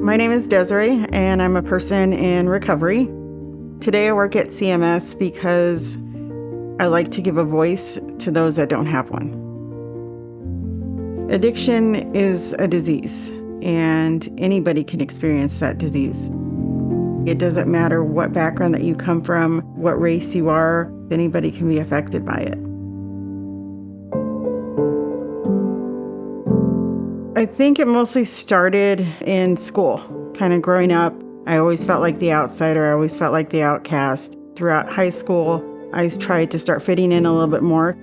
My name is Desiree, and I'm a person in recovery. Today I work at CMS because I like to give a voice to those that don't have one. Addiction is a disease, and anybody can experience that disease. It doesn't matter what background that you come from, what race you are, anybody can be affected by it. I think it mostly started in school. Kind of growing up, I always felt like the outsider. I always felt like the outcast. Throughout high school, I tried to start fitting in a little bit more.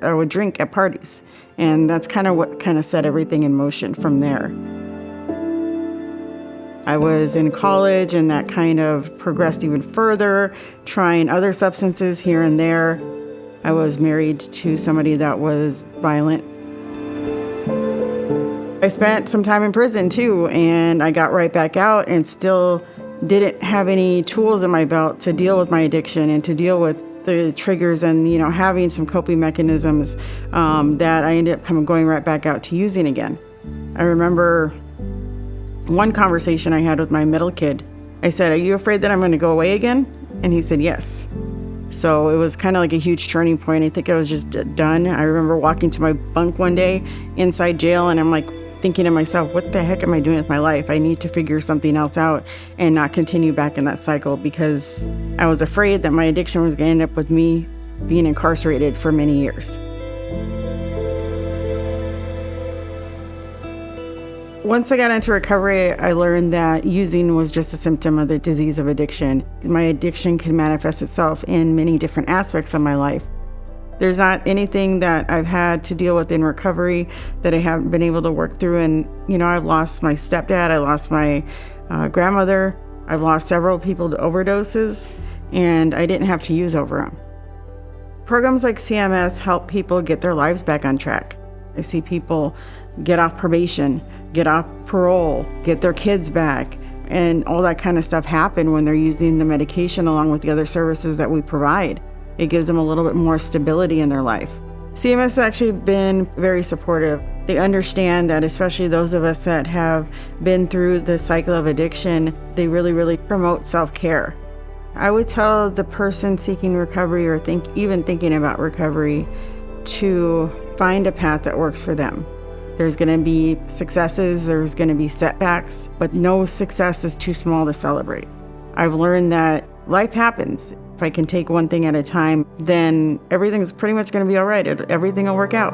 I would drink at parties, and that's kind of what set everything in motion from there. I was in college, and that kind of progressed even further, trying other substances here and there. I was married to somebody that was violent. I spent some time in prison too, and I got right back out and still didn't have any tools in my belt to deal with my addiction and to deal with the triggers and, having some coping mechanisms that I ended up going right back out to using again. I remember one conversation I had with my middle kid. I said, "Are you afraid that I'm going to go away again?" And he said, "Yes." So it was kind of like a huge turning point. I think I was just done. I remember walking to my bunk one day inside jail, and I'm like, thinking to myself, what the heck am I doing with my life? I need to figure something else out and not continue back in that cycle, because I was afraid that my addiction was going to end up with me being incarcerated for many years. Once I got into recovery, I learned that using was just a symptom of the disease of addiction. My addiction can manifest itself in many different aspects of my life. There's not anything that I've had to deal with in recovery that I haven't been able to work through. And, I've lost my stepdad, I lost my grandmother, I've lost several people to overdoses, and I didn't have to use over them. Programs like CMS help people get their lives back on track. I see people get off probation, get off parole, get their kids back, and all that kind of stuff happen when they're using the medication along with the other services that we provide. It gives them a little bit more stability in their life. CMS has actually been very supportive. They understand that, especially those of us that have been through the cycle of addiction, they really, really promote self-care. I would tell the person seeking recovery or even thinking about recovery to find a path that works for them. There's going to be successes, there's going to be setbacks, but no success is too small to celebrate. I've learned that life happens. If I can take one thing at a time, then everything's pretty much going to be all right. Everything will work out.